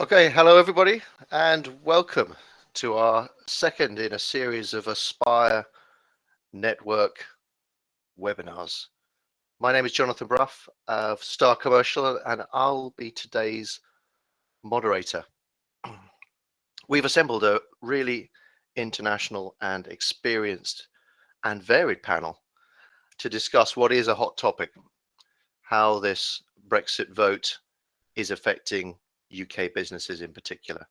Okay, hello everybody, and welcome to our second in a series of Aspire Network webinars. My name is Jonathan Brough of Star Commercial, and I'll be today's moderator. We've assembled a really international and experienced and varied panel to discuss what is a hot topic, how this Brexit vote is affecting UK businesses in particular.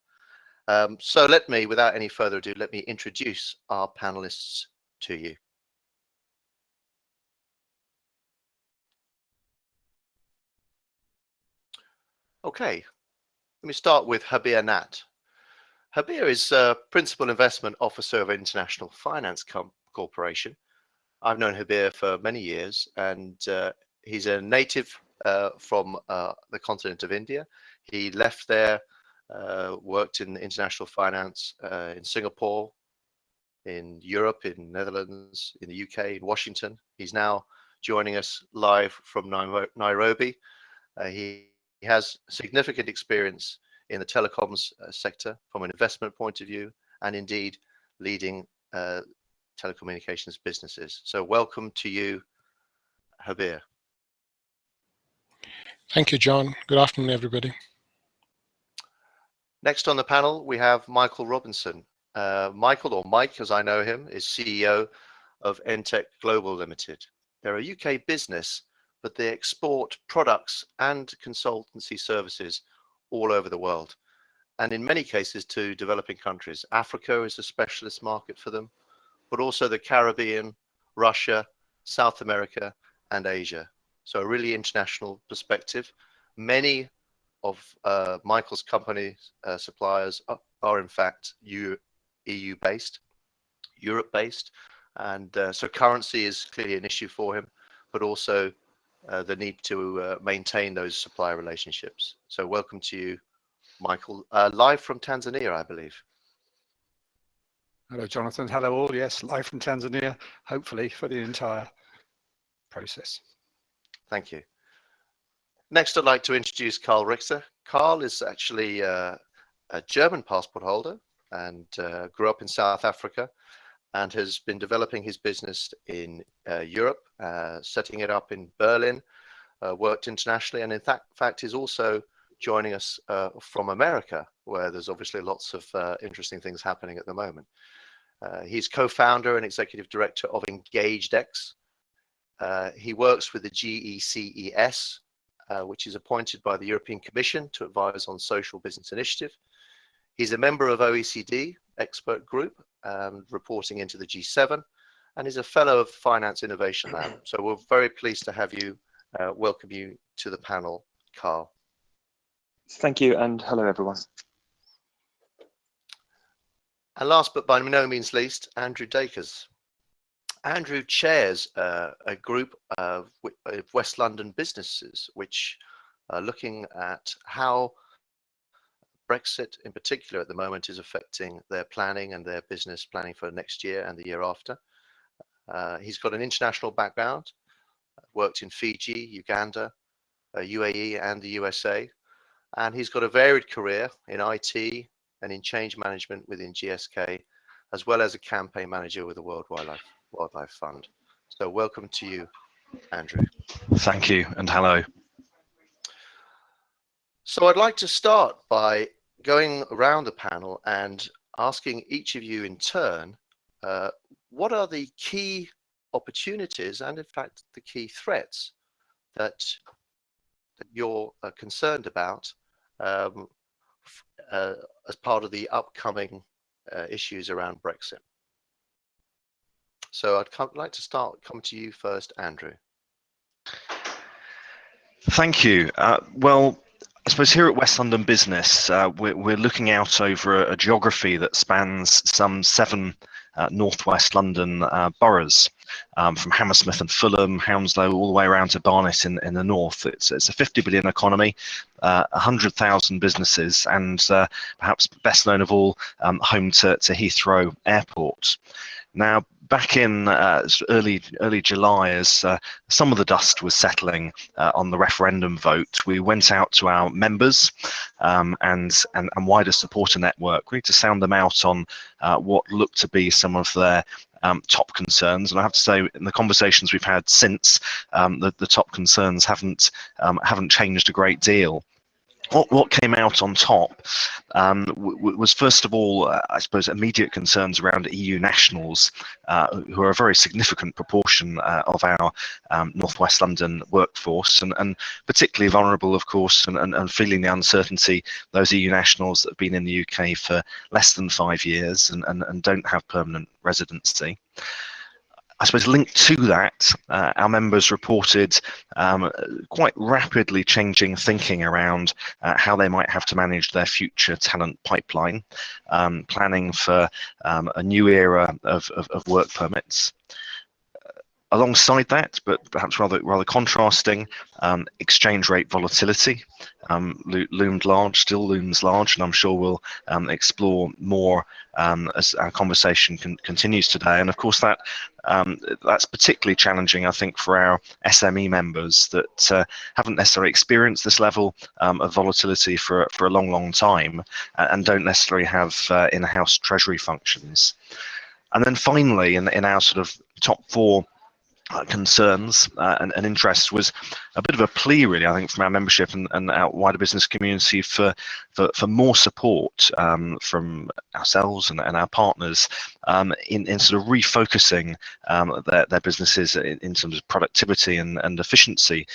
So let me, without any further ado, let me introduce our panelists to you. Okay, let me start with Habir Nat. Habir is Principal Investment Officer of International Finance Corporation. I've known Habir for many years, and he's a native from the continent of India. He left there, worked in international finance in Singapore, in Europe, in Netherlands, in the UK, in Washington. He's now joining us live from Nairobi. He has significant experience in the telecoms sector from an investment point of view, and indeed leading telecommunications businesses. So welcome to you, Habir. Thank you, John. Good afternoon, everybody. Next on the panel, we have Michael Robinson. Michael, or Mike as I know him, is CEO of Entech Global Limited. They're a UK business, but they export products and consultancy services all over the world, and in many cases to developing countries. Africa is a specialist market for them, but also the Caribbean, Russia, South America, and Asia. So a really international perspective. Many of Michael's company suppliers are in fact EU-based, Europe-based, and so currency is clearly an issue for him, but also the need to maintain those supplier relationships. So welcome to you, Michael, live from Tanzania, I believe. Hello, Jonathan. Hello all. Yes, live from Tanzania, hopefully for the entire process. Thank you. Next, I'd like to introduce Karl Richter. Karl is actually a German passport holder and grew up in South Africa and has been developing his business in Europe, setting it up in Berlin, worked internationally, and in fact is also joining us from America, where there's obviously lots of interesting things happening at the moment. He's co-founder and executive director of EngageDX. He works with the GECES, which is appointed by the European Commission to advise on social business initiative. He's a member of OECD expert group, reporting into the G7, and is a fellow of Finance Innovation Lab. So we're very pleased to have you, welcome you to the panel, Karl. Thank you, and hello everyone. And last but by no means least, Andrew Dakers. Andrew chairs a group of West London businesses which are looking at how Brexit in particular at the moment is affecting their planning and their business planning for next year and the year after. He's got an international background, worked in Fiji, Uganda, UAE and the USA, and he's got a varied career in IT and in change management within GSK, as well as a campaign manager with the World Wildlife Fund. So welcome to you, Andrew. Thank you, and hello. So I'd like to start by going around the panel and asking each of you in turn, what are the key opportunities and in fact the key threats that you're concerned about as part of the upcoming issues around Brexit? So I'd like to come to you first, Andrew. Thank you. Well, I suppose here at West London Business, we're looking out over a geography that spans some 7 northwest London boroughs, from Hammersmith and Fulham, Hounslow, all the way around to Barnet in the north. It's a 50 billion economy, 100,000 businesses, and perhaps best known of all, home to Heathrow Airport. Now, back in early July, as some of the dust was settling on the referendum vote, we went out to our members and wider supporter network, really to sound them out on what looked to be some of their top concerns. And I have to say, in the conversations we've had since, the top concerns haven't changed a great deal. What came out on top was, first of all, I suppose, immediate concerns around EU nationals, who are a very significant proportion of our Northwest London workforce, and particularly vulnerable, of course, and feeling the uncertainty, those EU nationals that have been in the UK for less than 5 years and don't have permanent residency. I suppose linked to that, our members reported quite rapidly changing thinking around how they might have to manage their future talent pipeline, planning for a new era of work permits. Alongside that, but perhaps rather contrasting, exchange rate volatility loomed large, still looms large, and I'm sure we'll explore more as our conversation continues today. And of course, that's particularly challenging, I think, for our SME members that haven't necessarily experienced this level of volatility for a long time, and don't necessarily have in-house treasury functions. And then finally, in our sort of top 4 concerns and interests, was a bit of a plea, really, I think, from our membership and our wider business community for more support from ourselves and our partners in sort of refocusing their businesses in terms of productivity and efficiency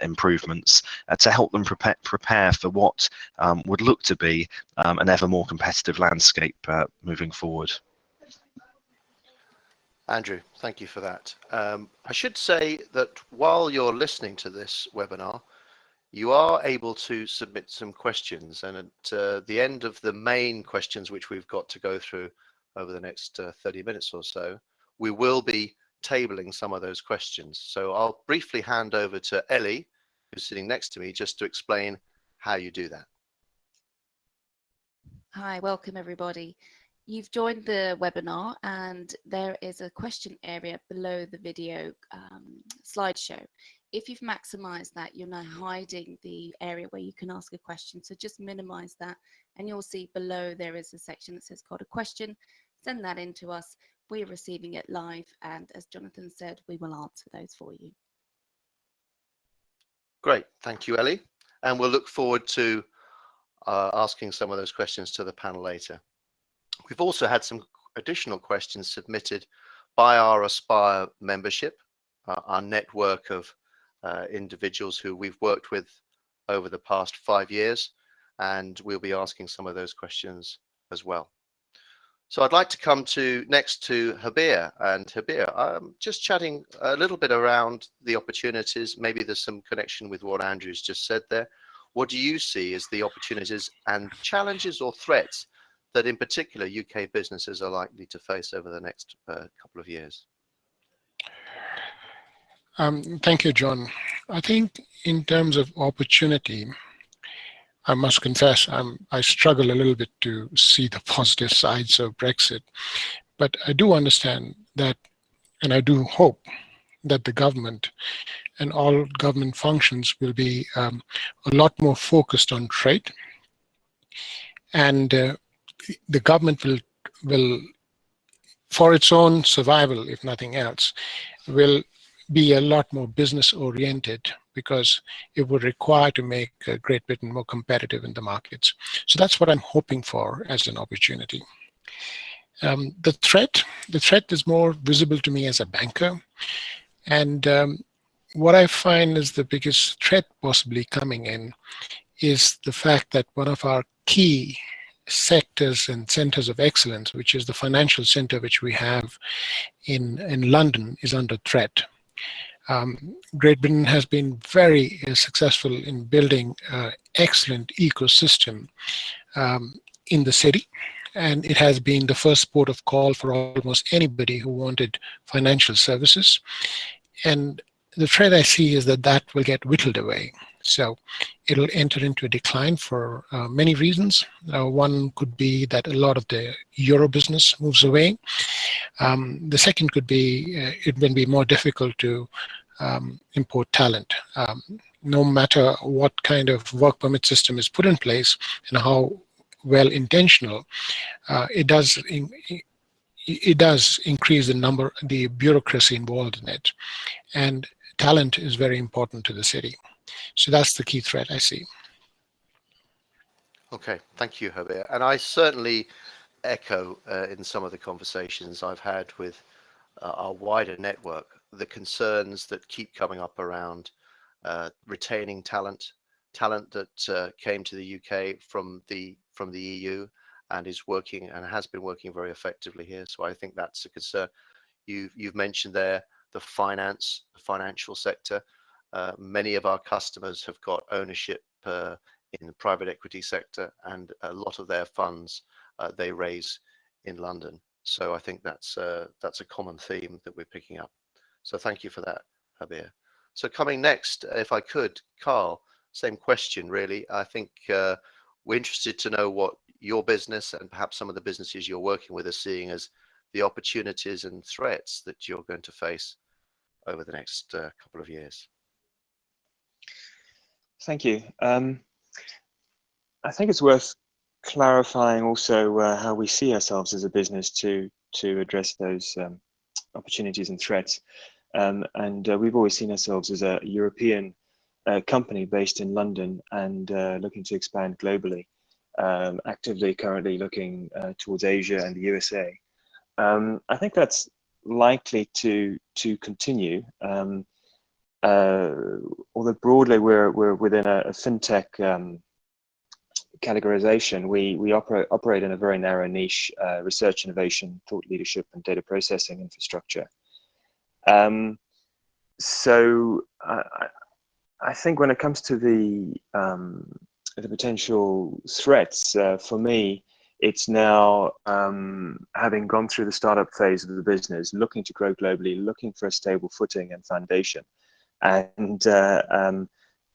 improvements to help them prepare for what would look to be an ever more competitive landscape moving forward. Andrew, thank you for that. I should say that while you're listening to this webinar, you are able to submit some questions, and at the end of the main questions, which we've got to go through over the next 30 minutes or so, we will be tabling some of those questions. So I'll briefly hand over to Ellie, who's sitting next to me, just to explain how you do that. Hi, welcome everybody. You've joined the webinar, and there is a question area below the video slideshow. If you've maximized that, you're now hiding the area where you can ask a question. So just minimize that, and you'll see below there is a section that says got a question. Send that in to us. We're receiving it live, and as Jonathan said, we will answer those for you. Great, thank you, Ellie. And we'll look forward to asking some of those questions to the panel later. We've also had some additional questions submitted by our Aspire membership, our network of individuals who we've worked with over the past 5 years, and we'll be asking some of those questions as well. So I'd like to come next to Habir. And Habir, I'm just chatting a little bit around the opportunities. Maybe there's some connection with what Andrew's just said there. What do you see as the opportunities and challenges or threats that in particular UK businesses are likely to face over the next couple of years? Thank you, John. I think in terms of opportunity, I must confess I struggle a little bit to see the positive sides of Brexit, but I do understand that, and I do hope that the government and all government functions will be a lot more focused on trade, and the government will, for its own survival, if nothing else, will be a lot more business oriented, because it would require to make Great Britain more competitive in the markets. So that's what I'm hoping for as an opportunity. The threat is more visible to me as a banker. And what I find is the biggest threat possibly coming in is the fact that one of our key sectors and centers of excellence, which is the financial center which we have in London, is under threat. Great Britain has been very successful in building an excellent ecosystem in the city, and it has been the first port of call for almost anybody who wanted financial services. And the threat I see is that will get whittled away. So it'll enter into a decline for many reasons. One could be that a lot of the Euro business moves away. The second could be it will be more difficult to import talent. No matter what kind of work permit system is put in place and how well intentional, it does increase the bureaucracy involved in it, and talent is very important to the city. So that's the key threat I see. Okay, thank you, Javier. And I certainly echo in some of the conversations I've had with our wider network the concerns that keep coming up around retaining talent that came to the UK from the EU and is working and has been working very effectively here. So I think that's a concern. You've mentioned there the financial sector. Many of our customers have got ownership in the private equity sector, and a lot of their funds they raise in London. So I think that's a common theme that we're picking up. So thank you for that, Javier. So coming next, if I could, Karl, same question really. I think we're interested to know what your business and perhaps some of the businesses you're working with are seeing as the opportunities and threats that you're going to face over the next couple of years. Thank you. I think it's worth clarifying also how we see ourselves as a business to address those opportunities and threats. We've always seen ourselves as a European company based in London and looking to expand globally, actively currently looking towards Asia and the USA. I think that's likely to continue. Although broadly we're within a fintech categorization, we operate in a very narrow niche, research, innovation, thought leadership, and data processing infrastructure. So I think when it comes to the potential threats, for me, it's now having gone through the startup phase of the business, looking to grow globally, looking for a stable footing and foundation. And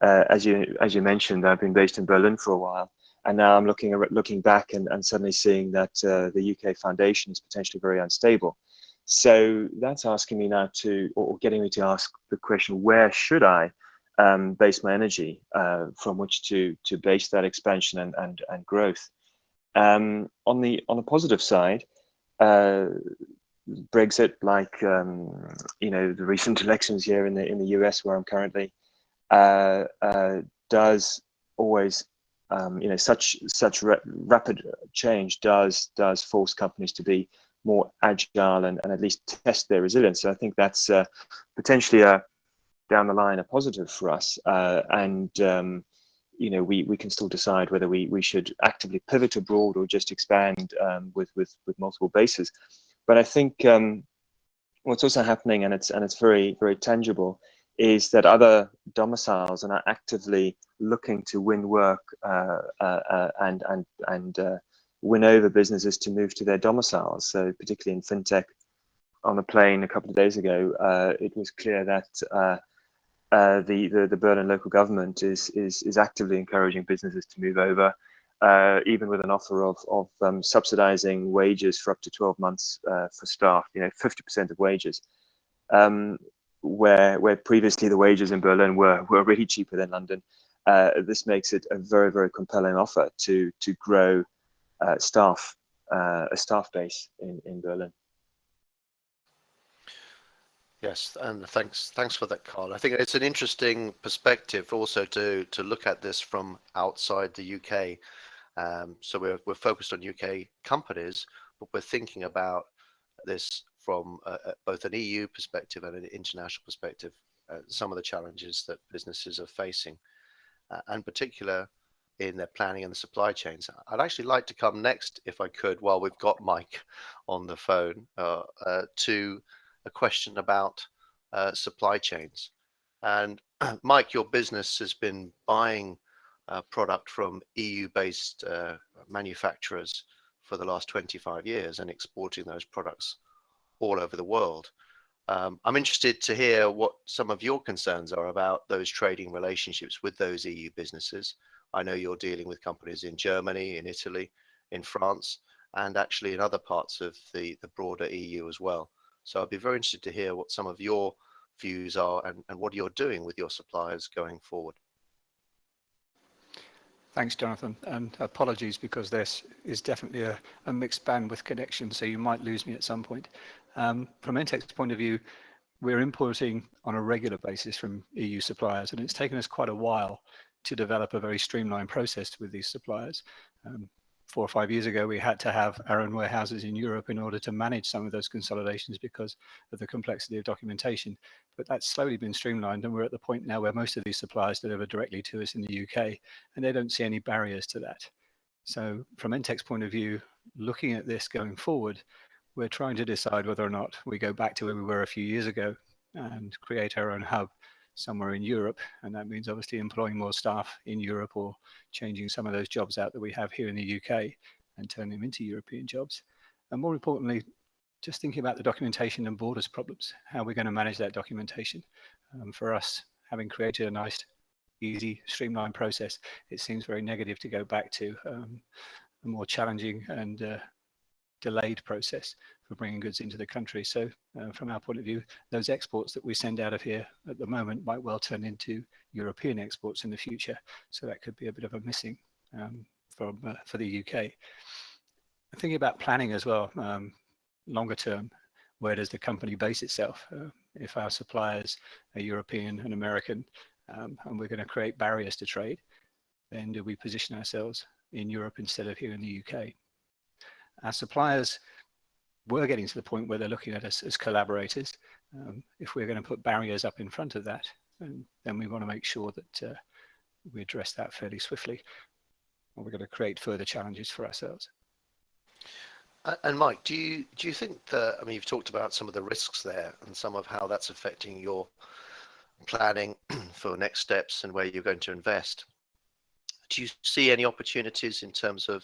as you mentioned, I've been based in Berlin for a while, and now I'm looking back and suddenly seeing that the UK foundation is potentially very unstable. So that's asking me now or getting me to ask the question: where should I base my energy from which to base that expansion and growth? On the positive side, Brexit, like the recent elections here in the US, where I'm currently, does always such rapid change does force companies to be more agile and at least test their resilience. So I think that's potentially down the line a positive for us, we can still decide whether we should actively pivot abroad or just expand with multiple bases. But I think what's also happening, and it's very, very tangible, is that other domiciles are actively looking to win work and win over businesses to move to their domiciles. So particularly in fintech, on the plane a couple of days ago, it was clear that the Berlin local government is actively encouraging businesses to move over, even with an offer of subsidizing wages for up to 12 months for staff, 50% of wages, where previously the wages in Berlin were really cheaper than London. This makes it a very, very compelling offer to grow a staff base in Berlin. Yes, and thanks for that, Karl. I think it's an interesting perspective also to look at this from outside the UK. So we're focused on UK companies, but we're thinking about this from both an EU perspective and an international perspective. Some of the challenges that businesses are facing, and particular in their planning and the supply chains. I'd actually like to come next, if I could, while we've got Mike on the phone, to a question about supply chains. And Mike, your business has been buying product from EU-based manufacturers for the last 25 years and exporting those products all over the world. I'm interested to hear what some of your concerns are about those trading relationships with those EU businesses. I know you're dealing with companies in Germany, in Italy, in France, and actually in other parts of the broader EU as well. So I'd be very interested to hear what some of your views are and what you're doing with your suppliers going forward. Thanks, Jonathan, and apologies because this is definitely a mixed bandwidth connection, so you might lose me at some point. From Entech's point of view, we're importing on a regular basis from EU suppliers, and it's taken us quite a while to develop a very streamlined process with these suppliers. 4 or 5 years ago, we had to have our own warehouses in Europe in order to manage some of those consolidations because of the complexity of documentation. But that's slowly been streamlined, and we're at the point now where most of these suppliers deliver directly to us in the UK, and they don't see any barriers to that. So from Entech's point of view, looking at this going forward, we're trying to decide whether or not we go back to where we were a few years ago and create our own hub somewhere in Europe. And that means obviously employing more staff in Europe or changing some of those jobs out that we have here in the UK and turning them into European jobs. And more importantly, just thinking about the documentation and borders problems, how we're going to manage that documentation. For us, having created a nice, easy, streamlined process, it seems very negative to go back to a more challenging and delayed process for bringing goods into the country. So from our point of view, those exports that we send out of here at the moment might well turn into European exports in the future. So that could be a bit of a missing for the UK. Thinking about planning as well, longer term, where does the company base itself? If our suppliers are European and American, and we're going to create barriers to trade, then do we position ourselves in Europe instead of here in the UK? Our suppliers were getting to the point where they're looking at us as collaborators. If we're going to put barriers up in front of that, then we want to make sure that we address that fairly swiftly, or we're going to create further challenges for ourselves. And Mike, do you think that, I mean, you've talked about some of the risks there and some of how that's affecting your planning for next steps and where you're going to invest. Do you see any opportunities in terms of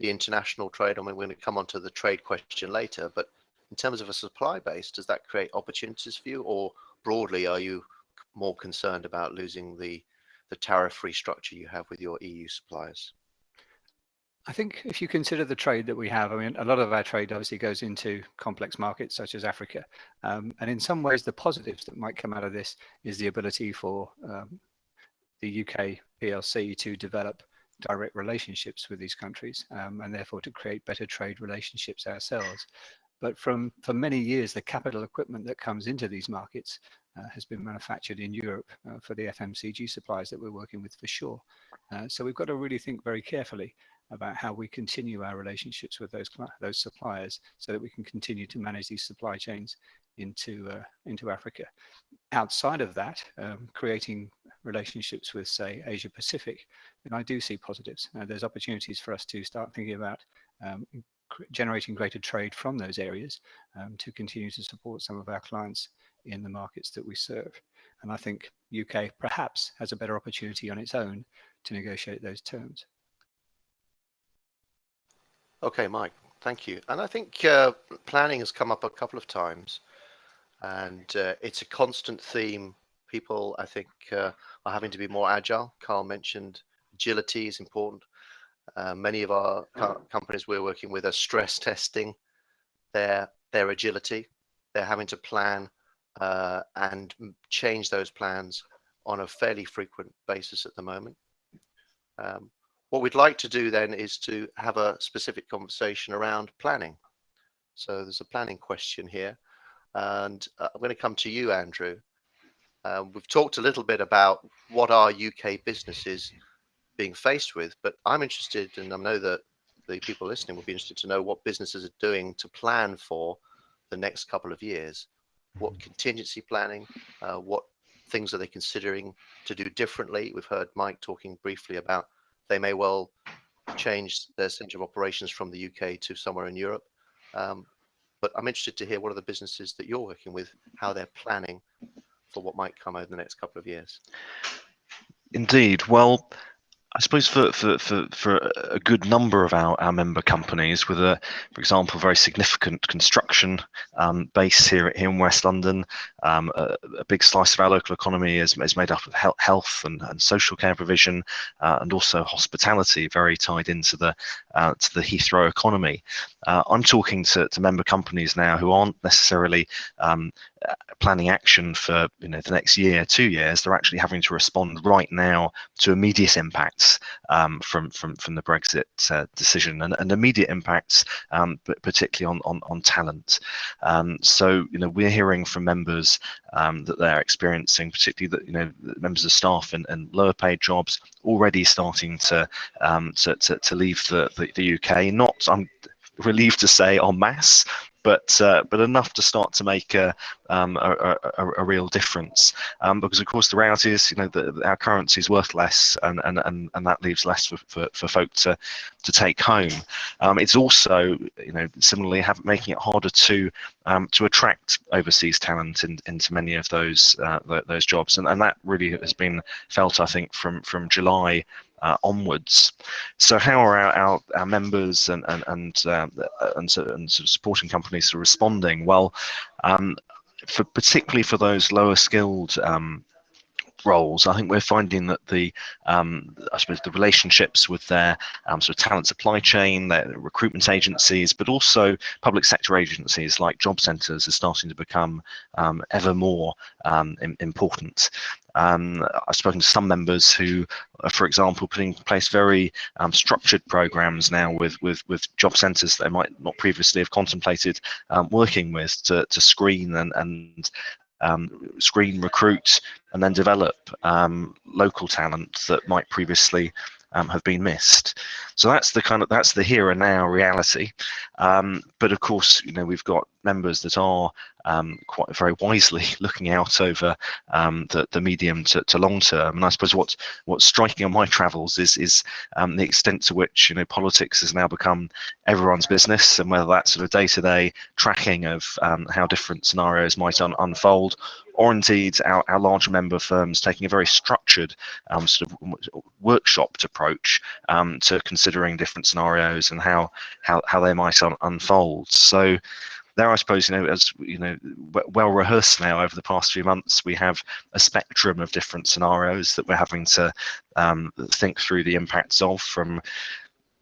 the international trade? I mean, we're going to come on to the trade question later, but in terms of a supply base, does that create opportunities for you, or broadly, are you more concerned about losing the tariff-free structure you have with your EU suppliers? I think if you consider the trade that we have, I mean, a lot of our trade obviously goes into complex markets such as Africa. And in some ways, the positives that might come out of this is the ability for the UK PLC to develop direct relationships with these countries and therefore to create better trade relationships ourselves. But for many years, the capital equipment that comes into these markets has been manufactured in Europe for the FMCG suppliers that we're working with for sure. So we've got to really think very carefully about how we continue our relationships with those suppliers so that we can continue to manage these supply chains into Africa. Outside of that, creating relationships with, say, Asia Pacific, then I do see positives. There's opportunities for us to start thinking about generating greater trade from those areas to continue to support some of our clients in the markets that we serve. And I think UK perhaps has a better opportunity on its own to negotiate those terms. Okay, Mike, thank you. And I think planning has come up a couple of times, and it's a constant theme. People, I think, are having to be more agile. Karl mentioned agility is important. Many of our companies we're working with are stress testing their agility. They're having to plan and change those plans on a fairly frequent basis at the moment. What we'd like to do then is to have a specific conversation around planning. So there's a planning question here, and I'm going to come to you, Andrew. We've talked a little bit about what our UK businesses being faced with, but I'm interested, and I know that the people listening will be interested to know what businesses are doing to plan for the next couple of years. What contingency planning, what things are they considering to do differently? We've heard Mike talking briefly about they may well change their center of operations from the UK to somewhere in Europe. But I'm interested to hear what are the businesses that you're working with, how they're planning for what might come over the next couple of years. Indeed. Well, I suppose for a good number of our member companies, with for example, very significant construction base here in West London, a big slice of our local economy is made up of health and social care provision, and also hospitality, very tied into the Heathrow economy. I'm talking to member companies now who aren't necessarily planning action for the next year, 2 years. They're actually having to respond right now to immediate impacts from the Brexit decision, and immediate impacts, but particularly on talent. So we're hearing from members that they're experiencing, particularly that members of staff in lower paid jobs already starting to leave the UK. Not, I'm relieved to say, en masse, but enough to start to make a real difference. Because of course the reality is, that our currency is worth less, and that leaves less for folk to take home. It's also, similarly making it harder to attract overseas talent into many of those jobs, and that really has been felt, I think, from July onwards. So how are our members and sort of supporting companies responding? Well, particularly for those lower skilled roles, I think we're finding that I suppose the relationships with their sort of talent supply chain, their recruitment agencies, but also public sector agencies like job centres, is starting to become ever more important. I've spoken to some members who are, for example, putting in place very structured programs now with job centres they might not previously have contemplated working with, to screen and screen, recruit, and then develop local talent that might previously have been missed. So that's the here and now reality. But of course, we've got members that are quite very wisely looking out over the medium to long term. And I suppose what's striking on my travels is the extent to which politics has now become everyone's business, and whether that's sort of day-to-day tracking of how different scenarios might unfold, or indeed our larger member firms taking a very structured sort of workshopped approach to considering different scenarios and how they might unfold. So there, I suppose, as well rehearsed now over the past few months, we have a spectrum of different scenarios that we're having to think through the impacts of, from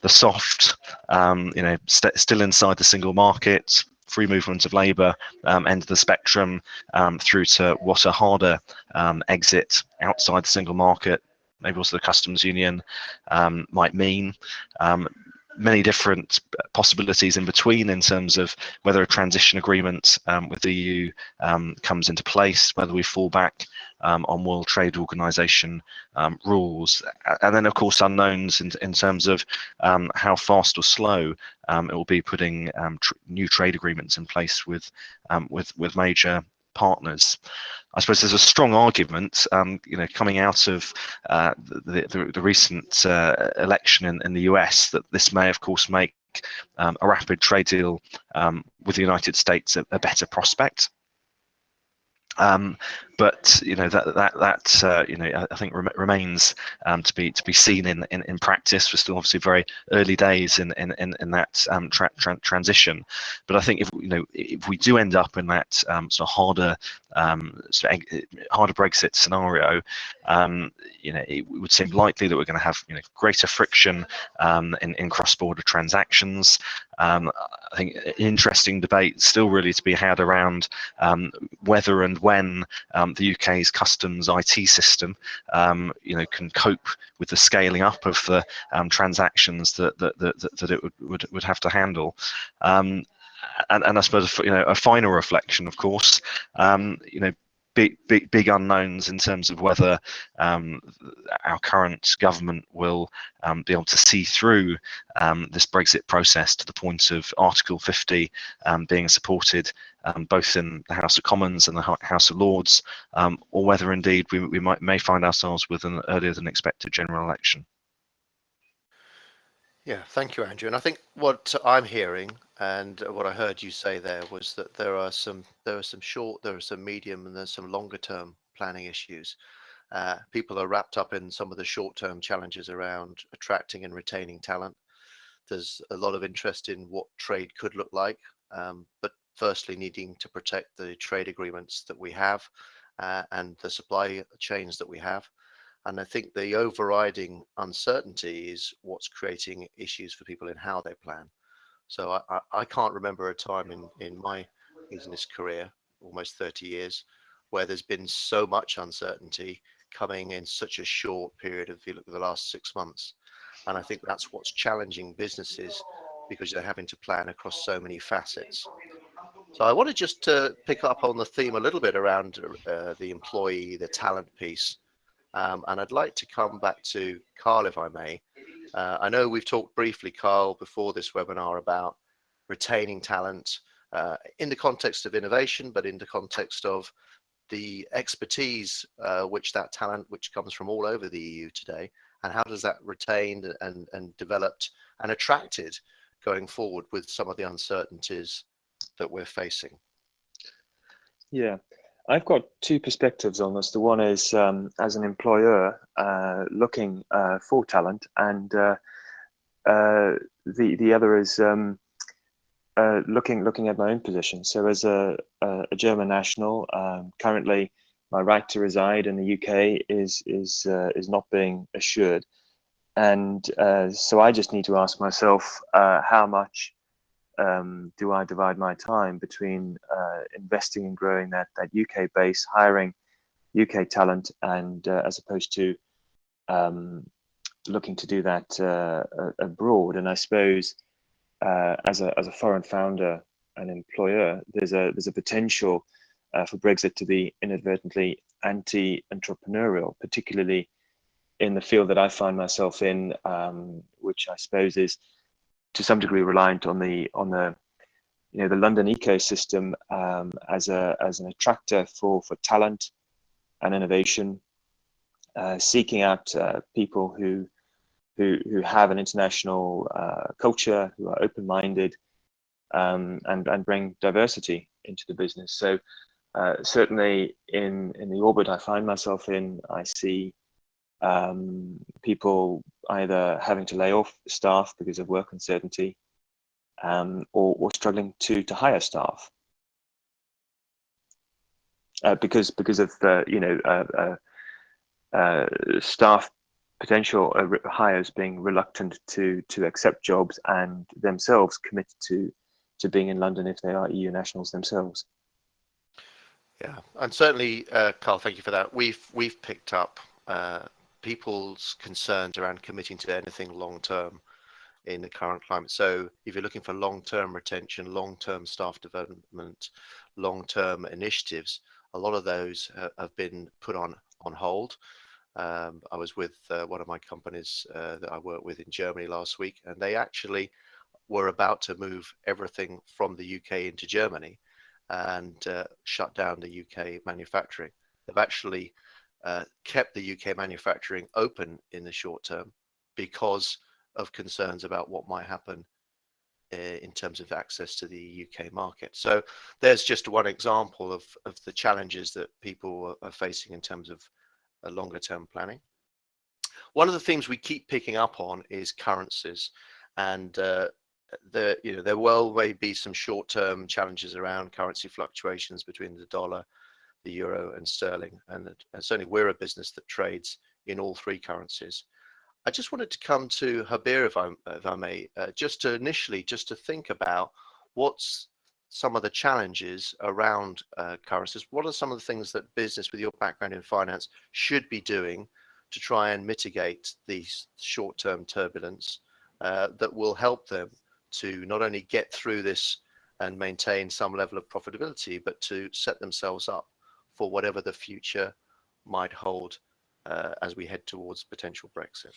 the soft, still inside the single market, free movement of labour, end of the spectrum, through to what a harder exit outside the single market, maybe also the customs union, might mean. Many different possibilities in between, in terms of whether a transition agreement with the EU comes into place, whether we fall back on World Trade Organization rules, and then of course unknowns in terms of how fast or slow it will be putting new trade agreements in place with major partners. I suppose there's a strong argument, coming out of the recent election in the US, that this may, of course, make a rapid trade deal with the United States a better prospect. But that I think remains to be seen in practice. We're still obviously very early days in that transition. But I think if we do end up in that sort of harder Brexit scenario, it would seem likely that we're going to have greater friction in cross-border transactions. I think an interesting debate still really to be had around whether and when the UK's customs IT system can cope with the scaling up of the transactions that it would have to handle. And I suppose a final reflection, of course, big unknowns in terms of whether our current government will be able to see through this Brexit process to the point of Article 50 being supported both in the House of Commons and the House of Lords, or whether indeed we may find ourselves with an earlier than expected general election. Yeah, thank you, Andrew. And I think what I'm hearing, and what I heard you say there, was that there are some short, there are some medium, and there's some longer term planning issues. People are wrapped up in some of the short-term challenges around attracting and retaining talent. There's a lot of interest in what trade could look like, but firstly needing to protect the trade agreements that we have and the supply chains that we have. And I think the overriding uncertainty is what's creating issues for people in how they plan. So I can't remember a time in my business career, almost 30 years, where there's been so much uncertainty coming in such a short period of the last 6 months. And I think that's what's challenging businesses, because they're having to plan across so many facets. So I wanted just to pick up on the theme a little bit around the employee, the talent piece. And I'd like to come back to Karl, if I may. I know we've talked briefly, Karl, before this webinar about retaining talent in the context of innovation, but in the context of the expertise which that talent, which comes from all over the EU today, and how does that retained and developed and attracted going forward with some of the uncertainties that we're facing? Yeah, I've got two perspectives on this. The one is as an employer looking for talent, and the other is looking at my own position. So as a German national, currently my right to reside in the UK is not being assured, and so I just need to ask myself how much do I divide my time between investing in growing that UK base, hiring UK talent, and as opposed to looking to do that abroad. And I suppose as a foreign founder and employer, there's a potential for Brexit to be inadvertently anti-entrepreneurial, particularly in the field that I find myself in, which I suppose is to some degree reliant on the the London ecosystem as an attractor for talent and innovation, seeking out people who have an international culture, who are open-minded, and bring diversity into the business. So certainly in the orbit I find myself in, I see people either having to lay off staff because of work uncertainty, or struggling to hire staff because of staff potential hires being reluctant to accept jobs and themselves commit to being in London if they are EU nationals themselves. Yeah, and certainly, Karl, thank you for that. We've picked up people's concerns around committing to anything long term in the current climate. So if you're looking for long-term retention, long-term staff development, long-term initiatives, a lot of those have been put on hold. I was with one of my companies that I work with in Germany last week, and they actually were about to move everything from the UK into Germany and shut down the UK manufacturing. They've actually kept the UK manufacturing open in the short term because of concerns about what might happen in terms of access to the UK market. So there's just one example of the challenges that people are facing in terms of longer term planning. One of the themes we keep picking up on is currencies, and there may be some short-term challenges around currency fluctuations between the dollar, the euro, and sterling, and certainly we're a business that trades in all three currencies. I just wanted to come to Habir, if I may, just to think about what's some of the challenges around currencies. What are some of the things that business with your background in finance should be doing to try and mitigate these short-term turbulence that will help them to not only get through this and maintain some level of profitability, but to set themselves up for whatever the future might hold as we head towards potential Brexit?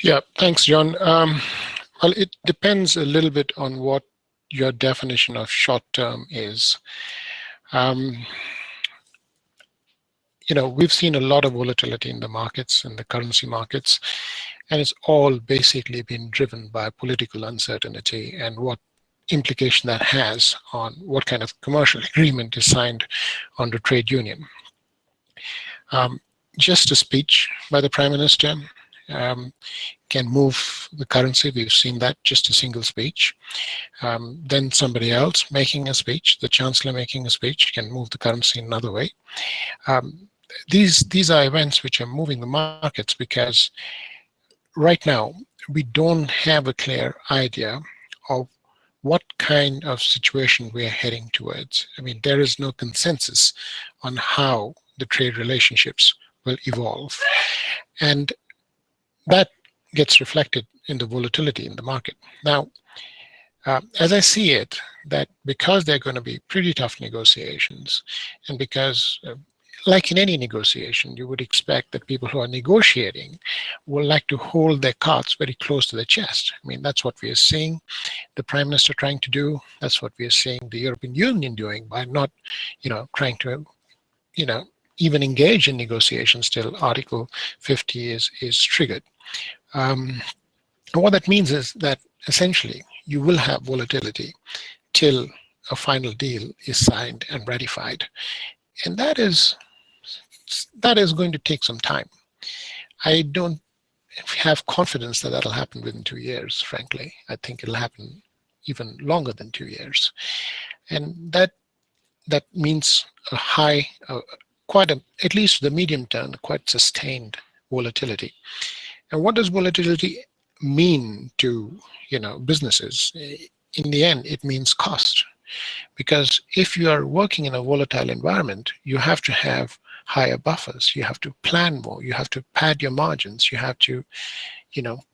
Yeah, thanks, John. Well, it depends a little bit on what your definition of short term is. We've seen a lot of volatility in the markets, in the currency markets, and it's all basically been driven by political uncertainty and what implication that has on what kind of commercial agreement is signed under trade union. just a speech by the Prime Minister can move the currency. We've seen that, just a single speech. Then somebody else making a speech, the Chancellor making a speech, can move the currency in another way. These are events which are moving the markets, because right now we don't have a clear idea of what kind of situation we are heading towards. I mean, there is no consensus on how the trade relationships will evolve. And that gets reflected in the volatility in the market. Now, as I see it, that because they're going to be pretty tough negotiations, and because like in any negotiation, you would expect that people who are negotiating will like to hold their cards very close to their chest. I mean, that's what we are seeing the Prime Minister trying to do. That's what we are seeing the European Union doing by not, trying to, even engage in negotiations till Article 50 is triggered. And what that means is that essentially you will have volatility till a final deal is signed and ratified. And that is going to take some time. I don't have confidence that that'll happen within 2 years, frankly. I think it'll happen even longer than 2 years. And that means a high, at least for the medium term, quite sustained volatility. And what does volatility mean to businesses? In the end, it means cost. Because if you are working in a volatile environment, you have to have higher buffers. You have to plan more. You have to pad your margins. You have to,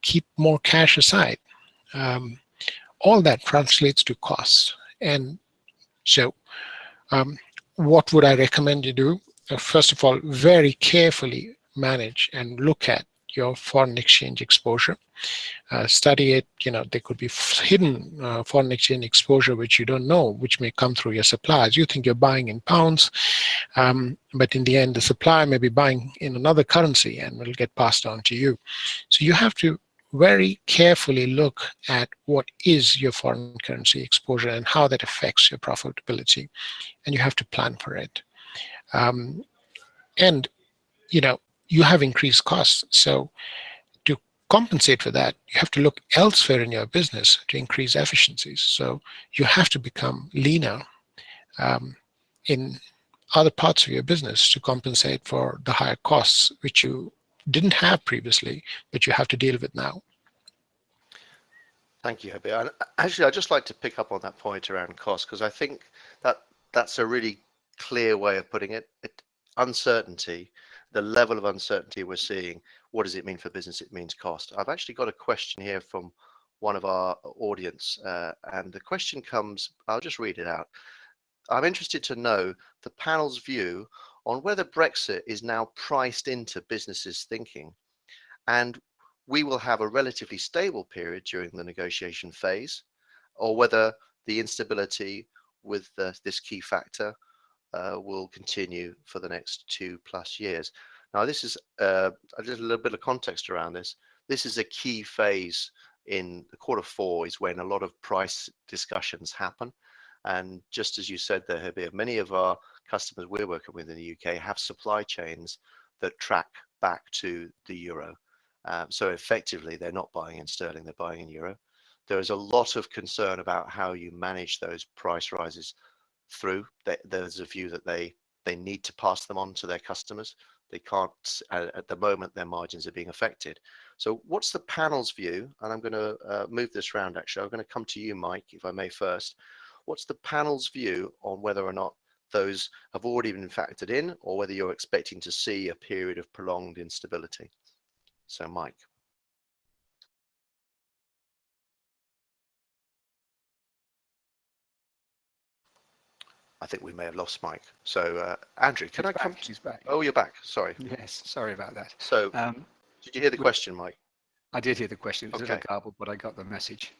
keep more cash aside. All that translates to costs. And so, what would I recommend you do? First of all, very carefully manage and look at your foreign exchange exposure. Study it. There could be hidden foreign exchange exposure which you don't know, which may come through your suppliers. You think you're buying in pounds, but in the end, the supplier may be buying in another currency and will get passed on to you. So you have to very carefully look at what is your foreign currency exposure and how that affects your profitability, and you have to plan for it. And you have increased costs, so to compensate for that, you have to look elsewhere in your business to increase efficiencies. So you have to become leaner in other parts of your business to compensate for the higher costs which you didn't have previously, but you have to deal with now. Thank you, Habib. And actually, I'd just like to pick up on that point around cost, because I think that that's a really clear way of putting it. Uncertainty, the level of uncertainty we're seeing, what does it mean for business? It means cost. I've actually got a question here from one of our audience, and the question comes, I'll just read it out. I'm interested to know the panel's view on whether Brexit is now priced into businesses' thinking, and we will have a relatively stable period during the negotiation phase, or whether the instability with this key factor will continue for the next 2+ years. Now, this is a little bit of context around this. This is a key phase in the Q4, is when a lot of price discussions happen. And just as you said there, Habib, many of our customers we're working with in the UK have supply chains that track back to the euro. So effectively, they're not buying in sterling, they're buying in euro. There is a lot of concern about how you manage those price rises through. There's a view that they need to pass them on to their customers. They can't, at the moment, their margins are being affected. So what's the panel's view? And I'm going to move this round, actually. I'm going to come to you, Mike, if I may first. What's the panel's view on whether or not those have already been factored in, or whether you're expecting to see a period of prolonged instability? So, Mike. I think we may have lost Mike. So, Andrew, can I come? She's back. Oh, you're back. Sorry. Yes, sorry about that. So, did you hear the question, Mike? I did hear the question. It was a Okay. little garbled, but I got the message.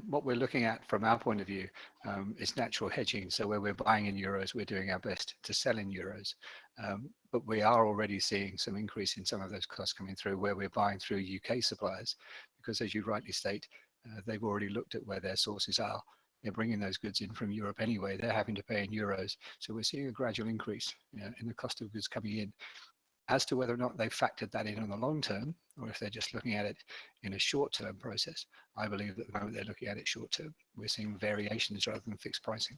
What we're looking at from our point of view is natural hedging. So where we're buying in euros, we're doing our best to sell in euros. But we are already seeing some increase in some of those costs coming through where we're buying through UK suppliers, because as you rightly state, they've already looked at where their sources are. They're bringing those goods in from Europe anyway. They're having to pay in euros. So we're seeing a gradual increase in the cost of goods coming in. As to whether or not they've factored that in the long term, or if they're just looking at it in a short-term process, I believe that at the moment they're looking at it short-term. We're seeing variations rather than fixed pricing.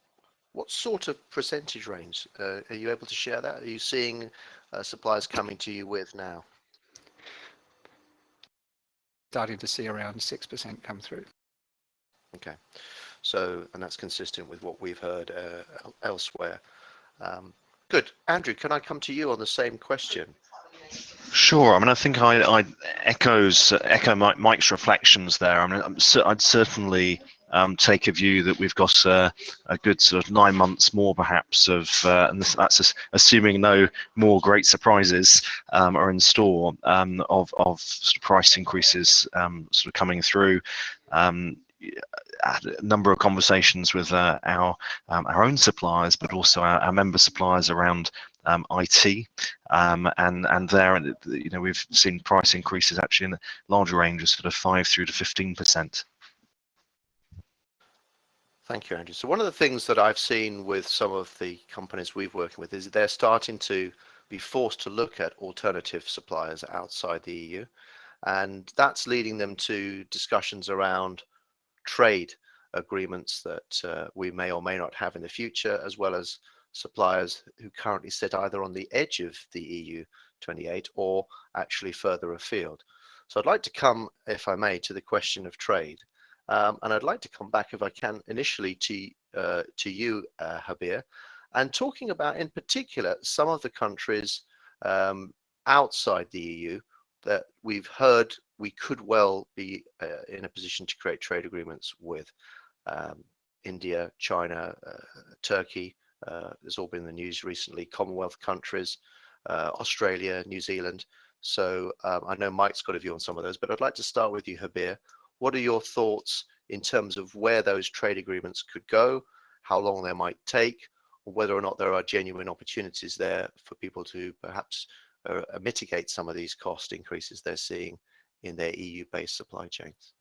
What sort of percentage range are you able to share that? Are you seeing suppliers coming to you with now? Starting to see around 6% come through. Okay, so, and that's consistent with what we've heard elsewhere. Good. Andrew, can I come to you on the same question? Sure. I mean, I think I echo Mike's reflections there. I mean, I'd certainly take a view that we've got a good sort of 9 months more, perhaps, of, and that's assuming no more great surprises are in store, of sort of price increases sort of coming through. A number of conversations with our own suppliers, but also our member suppliers around IT, and there, you know, we've seen price increases actually in the larger ranges, sort of 5 through to 15%. Thank you, Andrew. So one of the things that I've seen with some of the companies we've working with is they're starting to be forced to look at alternative suppliers outside the EU, and that's leading them to discussions around trade agreements that we may or may not have in the future, as well as suppliers who currently sit either on the edge of the EU 28 or actually further afield. So I'd like to come, if I may, to the question of trade. And I'd like to come back, if I can, initially to you, Habir, and talking about, in particular, some of the countries outside the EU that we've heard we could well be in a position to create trade agreements with. India, China, Turkey, has all been in the news recently, Commonwealth countries, Australia, New Zealand. So I know Mike's got a view on some of those, but I'd like to start with you, Habir. What are your thoughts in terms of where those trade agreements could go, how long they might take, or whether or not there are genuine opportunities there for people to perhaps mitigate some of these cost increases they're seeing in their EU-based supply chains?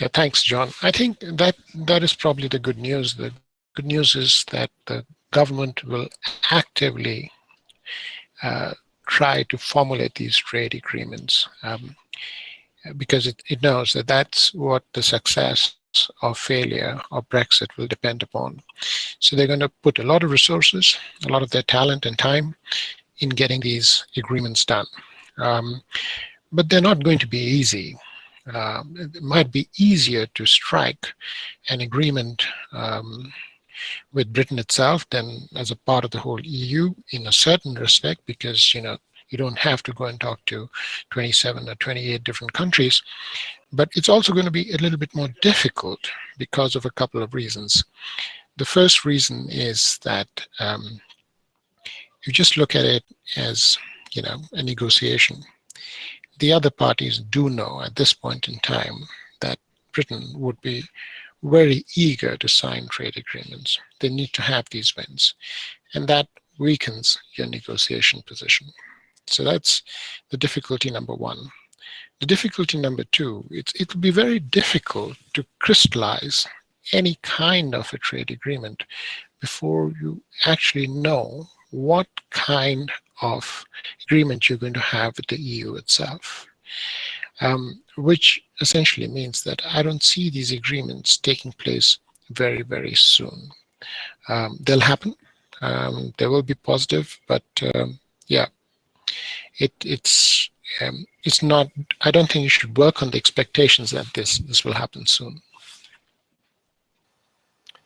Yeah, thanks, John. I think that is probably the good news. The good news is that the government will actively try to formulate these trade agreements, because it knows that that's what the success or failure of Brexit will depend upon. So they're going to put a lot of resources, a lot of their talent and time in getting these agreements done. But they're not going to be easy. It might be easier to strike an agreement with Britain itself than as a part of the whole EU in a certain respect, because you don't have to go and talk to 27 or 28 different countries. But it's also going to be a little bit more difficult because of a couple of reasons. The first reason is that you just look at it as a negotiation. The other parties do know at this point in time that Britain would be very eager to sign trade agreements. They need to have these wins, and that weakens your negotiation position. So that's the difficulty number one. The difficulty number two, it will be very difficult to crystallize any kind of a trade agreement before you actually know what kind of agreement you're going to have with the EU itself, which essentially means that I don't see these agreements taking place very, very soon. They'll happen. They will be positive, but yeah, it's not. I don't think you should work on the expectations that this will happen soon.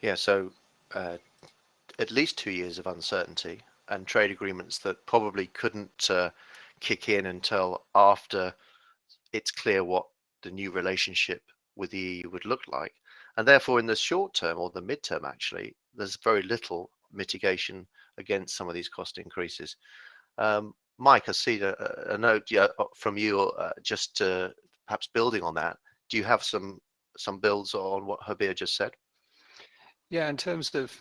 Yeah. So at least 2 years of uncertainty and trade agreements that probably couldn't kick in until after it's clear what the new relationship with the EU would look like. And therefore, in the short term or the midterm, actually, there's very little mitigation against some of these cost increases. Mike, I see a note from you, just perhaps building on that. Do you have some builds on what Habir just said? Yeah, in terms of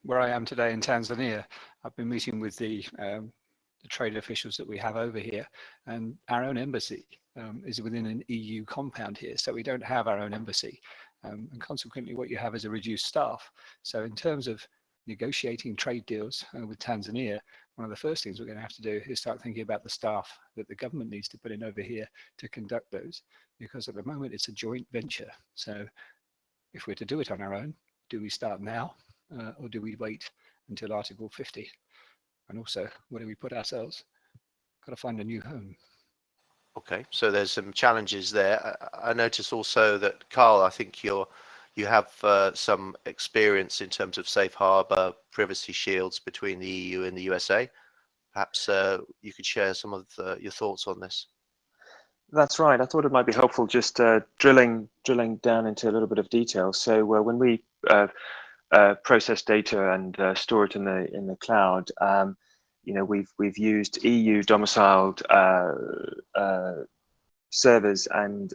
where I am today in Tanzania, I've been meeting with the trade officials that we have over here, and our own embassy is within an EU compound here, so we don't have our own embassy, and consequently what you have is a reduced staff. So in terms of negotiating trade deals with Tanzania, one of the first things we're going to have to do is start thinking about the staff that the government needs to put in over here to conduct those, because at the moment it's a joint venture. So if we're to do it on our own, do we start now or do we wait until Article 50? And also, where do we put ourselves? Got to find a new home. Okay, so there's some challenges there. I notice also that, Karl, I think you have some experience in terms of safe harbor, privacy shields between the EU and the USA. Perhaps you could share some of your thoughts on this. That's right. I thought it might be helpful just drilling down into a little bit of detail. So when we process data and store it in the cloud, we've used EU domiciled servers and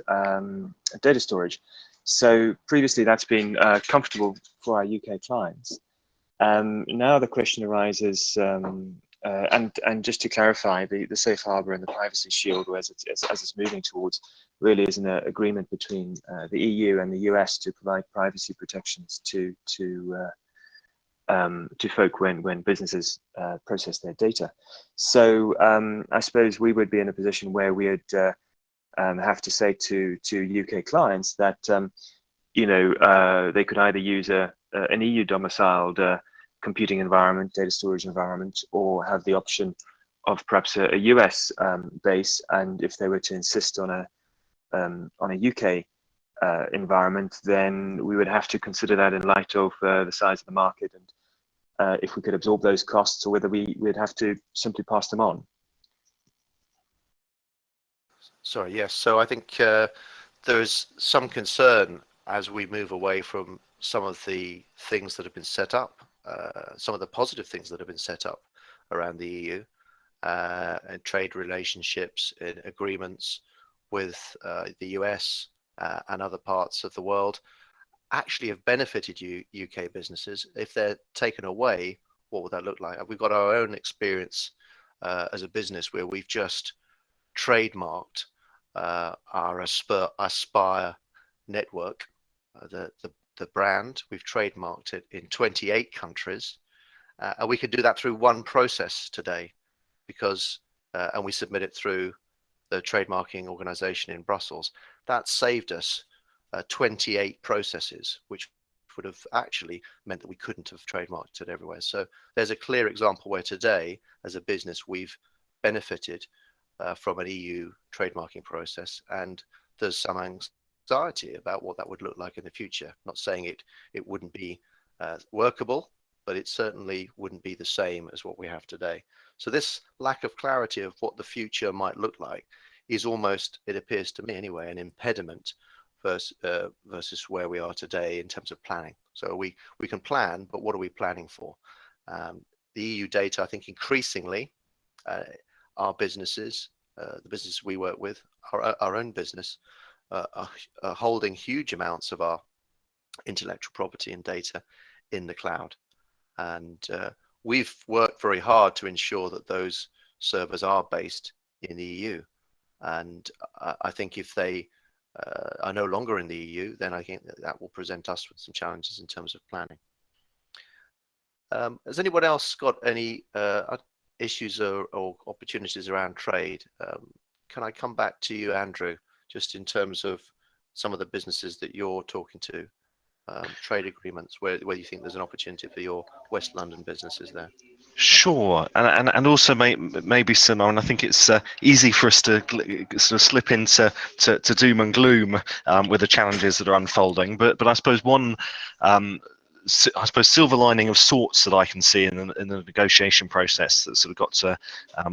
data storage. So previously that's been comfortable for our UK clients. Now the question arises, and just to clarify, the safe harbor and the privacy shield, as it's moving towards, really is an agreement between the EU and the US to provide privacy protections to folk when businesses process their data. So I suppose we would be in a position where we would have to say to UK clients that they could either use an EU domiciled computing environment, data storage environment, or have the option of perhaps a US base. And if they were to insist on a UK environment, then we would have to consider that in light of the size of the market and if we could absorb those costs, or whether we'd have to simply pass them on. Sorry, yes. So I think there's some concern as we move away from some of the things that have been set up, some of the positive things that have been set up around the EU, and trade relationships and agreements with the US and other parts of the world actually have benefited UK businesses. If they're taken away, what would that look like? We've got our own experience as a business where we've just trademarked our Aspire network, the brand. We've trademarked it in 28 countries, and we could do that through one process today, because and we submit it through the trademarking organization in Brussels. That saved us 28 processes, which would have actually meant that we couldn't have trademarked it everywhere. So there's a clear example where today, as a business, we've benefited from an EU trademarking process, and there's some anxiety about what that would look like in the future. Not saying it wouldn't be workable, but it certainly wouldn't be the same as what we have today. So this lack of clarity of what the future might look like is almost, it appears to me anyway, an impediment versus where we are today in terms of planning. So we can plan, but what are we planning for? The EU data, I think increasingly, our businesses, the businesses we work with, our own business, are holding huge amounts of our intellectual property and data in the cloud. And we've worked very hard to ensure that those servers are based in the EU. And I think if they are no longer in the EU, then I think that will present us with some challenges in terms of planning. Has anyone else got any issues or opportunities around trade? Can I come back to you, Andrew, just in terms of some of the businesses that you're talking to, trade agreements, where you think there's an opportunity for your West London businesses there? Sure, and also maybe some. I mean, I think it's easy for us to sort of slip into doom and gloom with the challenges that are unfolding. But I suppose one, silver lining of sorts that I can see in the negotiation process that sort of got to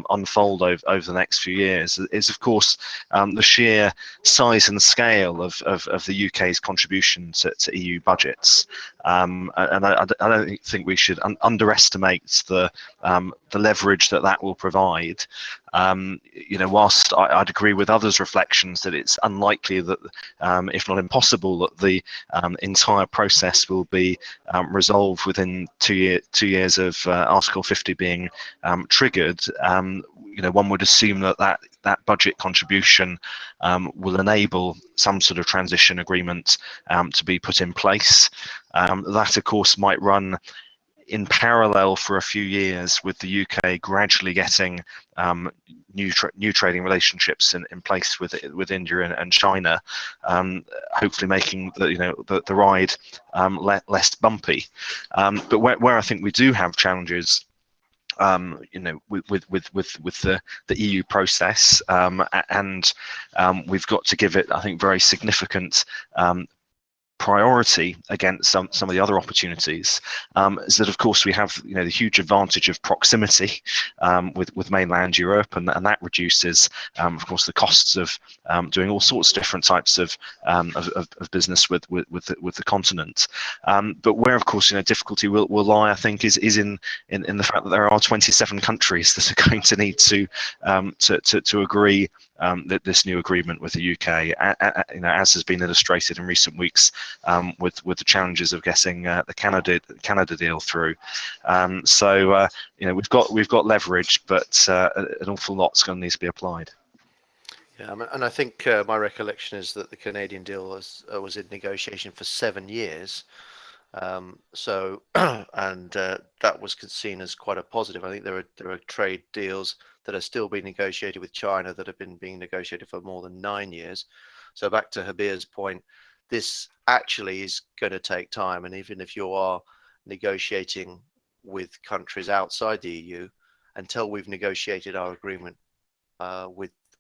unfold over the next few years is, of course, the sheer size and scale of the UK's contribution to EU budgets. And I don't think we should underestimate the leverage that will provide. Whilst I'd agree with others' reflections that it's unlikely that, if not impossible, that the entire process will be resolved within 2 years of Article 50 being triggered, one would assume that budget contribution will enable some sort of transition agreement to be put in place. That, of course, might run in parallel for a few years with the UK gradually getting new trading relationships in place with India and China, hopefully making the ride less bumpy. But where I think we do have challenges, with the EU process, and we've got to give it, I think, very significant priority against some of the other opportunities, is that of course we have the huge advantage of proximity with mainland Europe, and that reduces of course the costs of doing all sorts of different types of business with the continent. But where of course difficulty will lie, I think, is in the fact that there are 27 countries that are going to need to agree this new agreement with the UK, as has been illustrated in recent weeks with the challenges of getting the Canada deal through. So we've got leverage, but an awful lot's going to need to be applied. Yeah, and I think my recollection is that the Canadian deal was in negotiation for 7 years. So and that was seen as quite a positive. I think there are trade deals that are still being negotiated with China that have been being negotiated for more than 9 years. So back to Habir's point, this actually is going to take time, and even if you are negotiating with countries outside the EU, until we've negotiated our agreement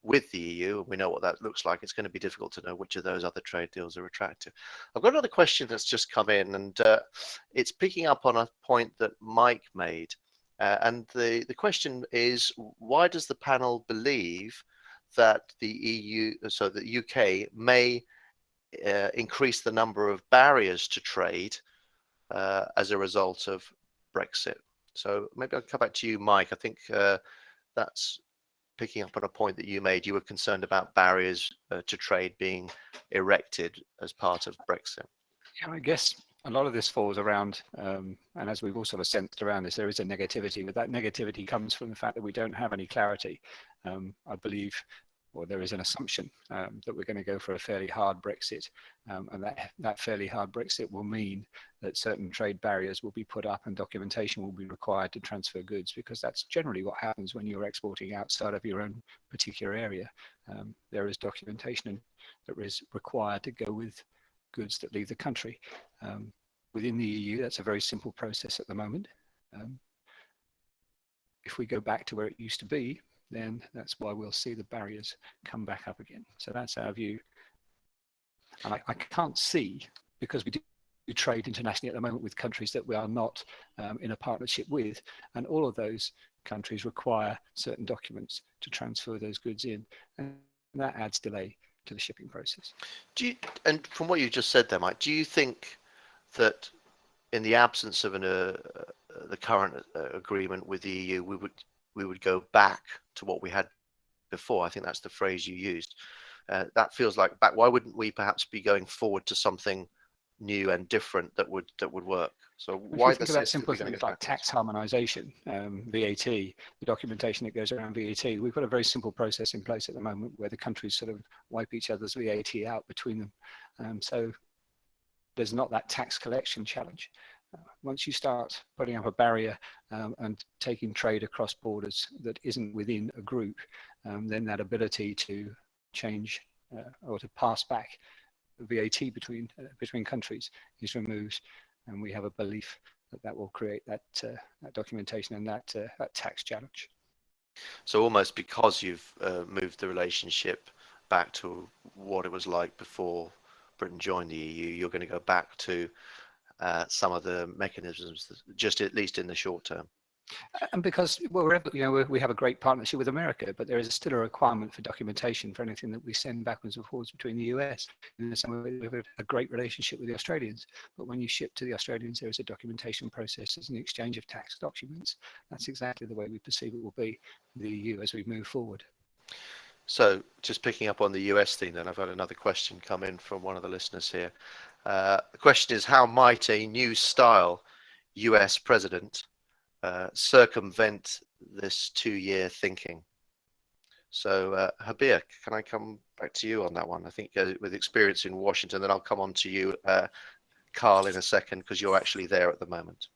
with the EU, and we know what that looks like, it's going to be difficult to know which of those other trade deals are attractive. I've got another question that's just come in, and it's picking up on a point that Mike made. And the question is, why does the panel believe that the EU, so the UK, may increase the number of barriers to trade as a result of Brexit? So maybe I'll come back to you, Mike. I think that's picking up on a point that you made. You were concerned about barriers to trade being erected as part of Brexit. Yeah, I guess a lot of this falls around, and as we've all sort of sensed around this, there is a negativity, but that negativity comes from the fact that we don't have any clarity. I believe, or there is an assumption that we're going to go for a fairly hard Brexit, and that fairly hard Brexit will mean that certain trade barriers will be put up and documentation will be required to transfer goods, because that's generally what happens when you're exporting outside of your own particular area. There is documentation that is required to go with goods that leave the country. Within the EU, that's a very simple process at the moment. If we go back to where it used to be, then that's why we'll see the barriers come back up again. So that's our view. And I can't see, because we do trade internationally at the moment with countries that we are not in a partnership with, and all of those countries require certain documents to transfer those goods in, and that adds delay to the shipping process. And from what you just said there, Mike, do you think that in the absence of the current agreement with the EU, we would go back to what we had before? I think that's the phrase you used. That feels like back. Why wouldn't we perhaps be going forward to something new and different that would work? So why think about simple things like tax harmonization, VAT, the documentation that goes around VAT? We've got a very simple process in place at the moment where the countries sort of wipe each other's VAT out between them. So there's not that tax collection challenge. Once you start putting up a barrier and taking trade across borders that isn't within a group, then that ability to change or to pass back VAT between countries is removed, and we have a belief that will create that documentation and that tax challenge. So almost because you've moved the relationship back to what it was like before Britain joined the EU, you're going to go back to some of the mechanisms, just at least in the short term. And because we have a great partnership with America, but there is still a requirement for documentation for anything that we send backwards and forwards between the US. In some way, we have a great relationship with the Australians, but when you ship to the Australians, there is a documentation process. There's an exchange of tax documents. That's exactly the way we perceive it will be in the EU as we move forward. So just picking up on the US theme, then I've had another question come in from one of the listeners here. The question is, how might a new style US president circumvent this 2-year thinking? So Habir, can I come back to you on that one? I think with experience in Washington, then I'll come on to you, Karl, in a second, because you're actually there at the moment.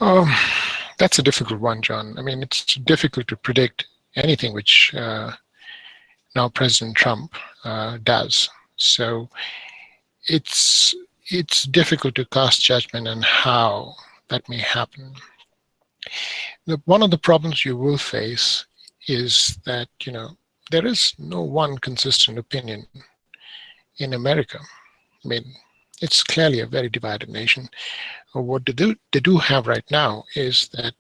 Um, that's a difficult one, John. I mean, it's difficult to predict anything which now President Trump does. So it's difficult to cast judgment on how that may happen. One of the problems you will face is that, there is no one consistent opinion in America. I mean, it's clearly a very divided nation. What they do have right now is that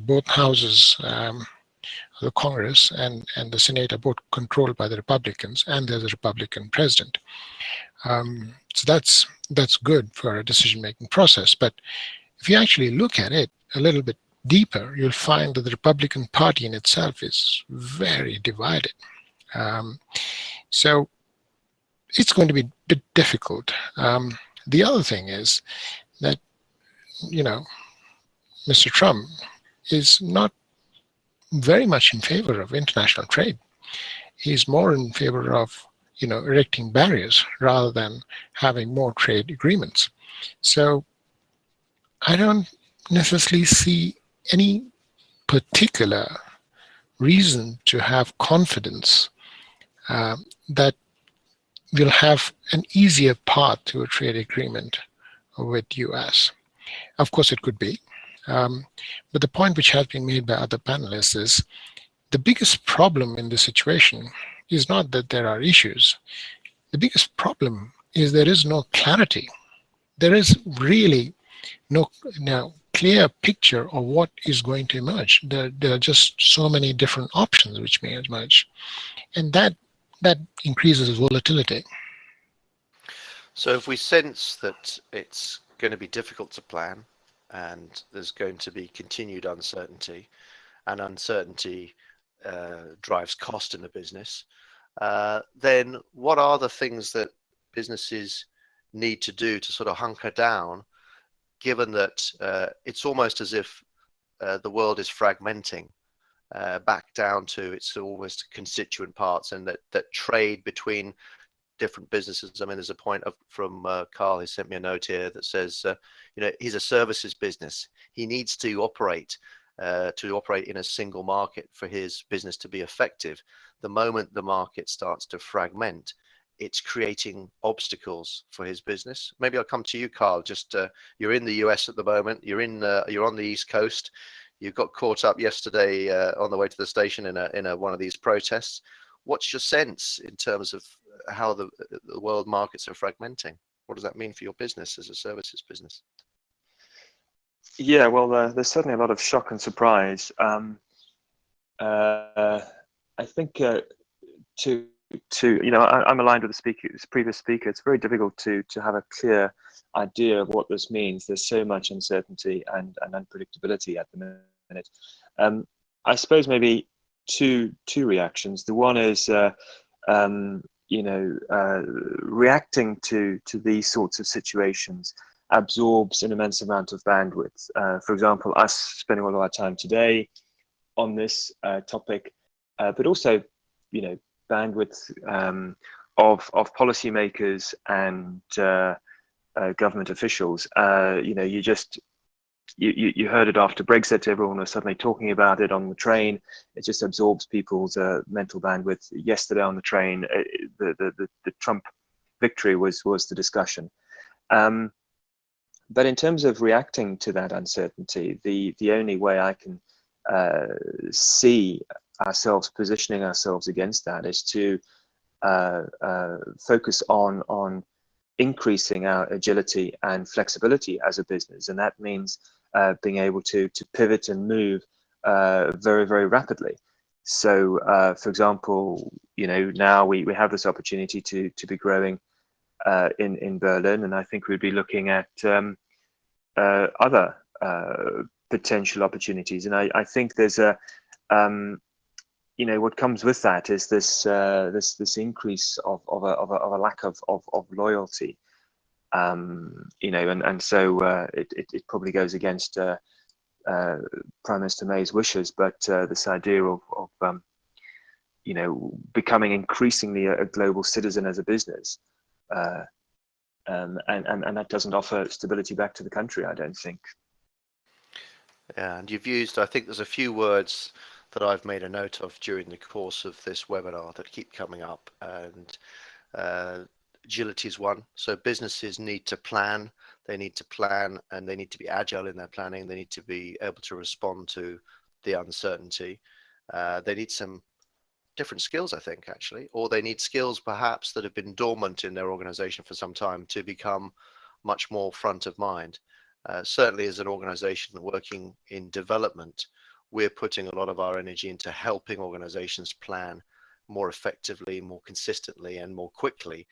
both houses, the Congress and the Senate, are both controlled by the Republicans, and there's a Republican president. So that's good for a decision-making process. But if you actually look at it a little bit deeper, you'll find that the Republican Party in itself is very divided. So it's going to be a bit difficult. The other thing is that, Mr. Trump is not very much in favor of international trade. He's more in favor of, erecting barriers rather than having more trade agreements. So I don't necessarily see any particular reason to have confidence that we'll have an easier path to a trade agreement with US. Of course, it could be. But the point which has been made by other panelists is the biggest problem in this situation is not that there are issues. The biggest problem is there is no clarity. There is really no clear picture of what is going to emerge. There are just so many different options which may emerge. And that increases volatility. So if we sense that it's going to be difficult to plan and there's going to be continued uncertainty, and uncertainty drives cost in the business, then what are the things that businesses need to do to sort of hunker down, given that it's almost as if the world is fragmenting back down to its almost constituent parts, and that trade between different businesses. I mean, there's a point from Karl, he sent me a note here that says, he's a services business. He needs to operate in a single market for his business to be effective. The moment the market starts to fragment, it's creating obstacles for his business. Maybe I'll come to you, Karl. Just you're in the US at the moment. You're on the East Coast. You got caught up yesterday on the way to the station in one of these protests. What's your sense in terms of how the world markets are fragmenting? What does that mean for your business as a services business? Yeah, well, there's certainly a lot of shock and surprise. I think I'm aligned with the previous speaker. It's very difficult to have a clear idea of what this means. There's so much uncertainty and unpredictability at the minute. I suppose maybe two reactions. The one is reacting to these sorts of situations absorbs an immense amount of bandwidth. For example, us spending all of our time today on this topic, but also, bandwidth of policymakers and government officials. You heard it after Brexit. Everyone was suddenly talking about it on the train. It just absorbs people's mental bandwidth. Yesterday on the train, the Trump victory was the discussion. But in terms of reacting to that uncertainty, the only way I can see ourselves positioning ourselves against that is to focus on increasing our agility and flexibility as a business, and that means being able to pivot and move very, very rapidly. So, for example, now we have this opportunity to be growing in Berlin, and I think we'd be looking at other potential opportunities. And I think there's what comes with that is this increase of a lack of loyalty. And so it probably goes against Prime Minister May's wishes, but this idea of becoming increasingly a global citizen as a business, and that doesn't offer stability back to the country, I don't think. Yeah, and you've used, I think there's a few words that I've made a note of during the course of this webinar that keep coming up, and agility is one. So businesses need to plan, they need to plan, and they need to be agile in their planning. They need to be able to respond to the uncertainty. They need some different skills, I think, actually, or they need skills perhaps that have been dormant in their organization for some time to become much more front of mind. Certainly, as an organization working in development, we're putting a lot of our energy into helping organizations plan more effectively, more consistently, and more quickly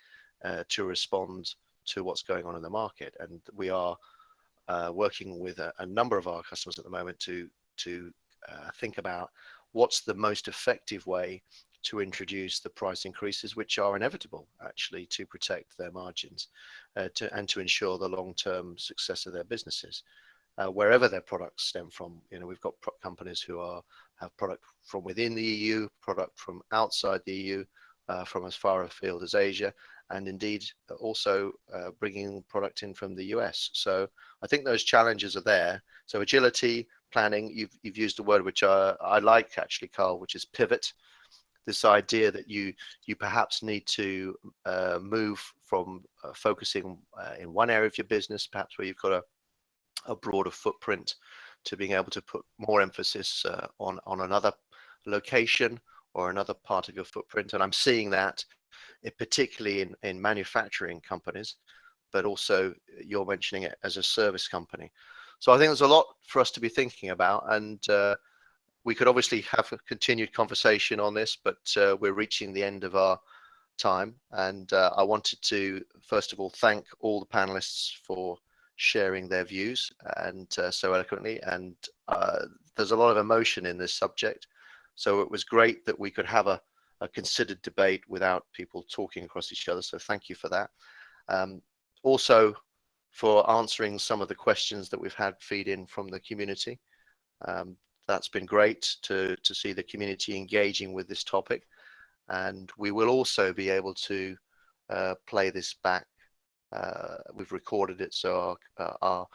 to respond to what's going on in the market. And we are working with a number of our customers at the moment to think about what's the most effective way to introduce the price increases, which are inevitable actually to protect their margins and to ensure the long-term success of their businesses. Wherever their products stem from, we've got companies who have product from within the EU, product from outside the EU, from as far afield as Asia, and indeed also bringing product in from the US. So I think those challenges are there. So agility, planning, you've used a word which I like actually, Karl, which is pivot. This idea that you perhaps need to move from focusing in one area of your business, perhaps where you've got a broader footprint, to being able to put more emphasis on another location or another part of your footprint. And I'm seeing that particularly in manufacturing companies, but also you're mentioning it as a service company. So I think there's a lot for us to be thinking about, and we could obviously have a continued conversation on this, but we're reaching the end of our time. And I wanted to, first of all, thank all the panelists for sharing their views and so eloquently. And there's a lot of emotion in this subject. So it was great that we could have a considered debate without people talking across each other. So thank you for that. Also for answering some of the questions that we've had feed in from the community. That's been great to see the community engaging with this topic. And we will also be able to play this back. We've recorded it, so our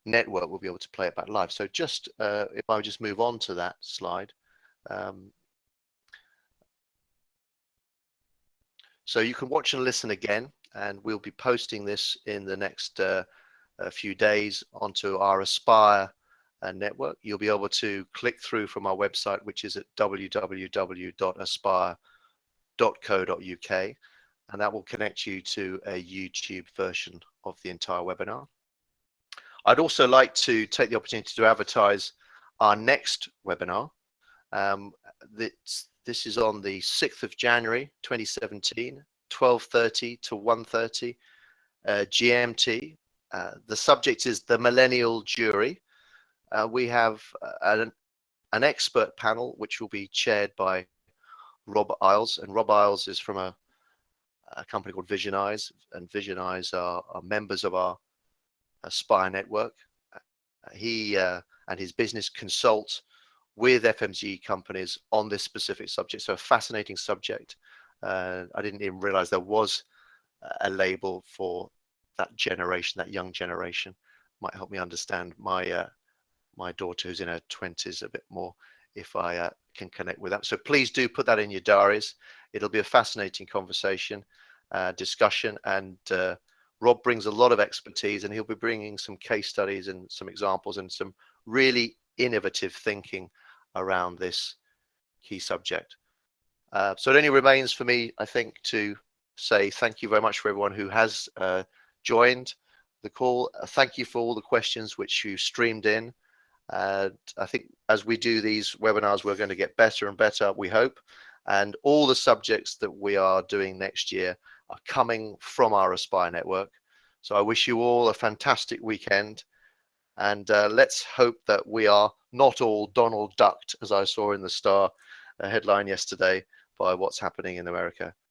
network will be able to play it back live. So just if I would just move on to that slide. So you can watch and listen again, and we'll be posting this in the next few days onto our Aspire network. You'll be able to click through from our website, which is at www.aspire.co.uk, and that will connect you to a YouTube version of the entire webinar. I'd also like to take the opportunity to advertise our next webinar. This is on the 6th of January 2017, 12:30 to 1:30 GMT. The subject is the Millennial Jury. We have an expert panel which will be chaired by Rob Isles, and Rob Isles is from a company called Vision Eyes, and Vision Eyes are members of our Aspire network. He and his business consult with FMCG companies on this specific subject. So a fascinating subject. I didn't even realize there was a label for that generation, that young generation. Might help me understand my my daughter who's in her 20s a bit more if I can connect with that. So please do put that in your diaries. It'll be a fascinating conversation, discussion, and Rob brings a lot of expertise, and he'll be bringing some case studies and some examples and some really innovative thinking around this key subject. So it only remains for me, I think, to say thank you very much for everyone who has joined the call. Thank you for all the questions which you streamed in. I think as we do these webinars, we're going to get better and better, we hope. And all the subjects that we are doing next year are coming from our Aspire network. So I wish you all a fantastic weekend. And let's hope that we are not all Donald ducked, as I saw in the Star headline yesterday, by what's happening in America.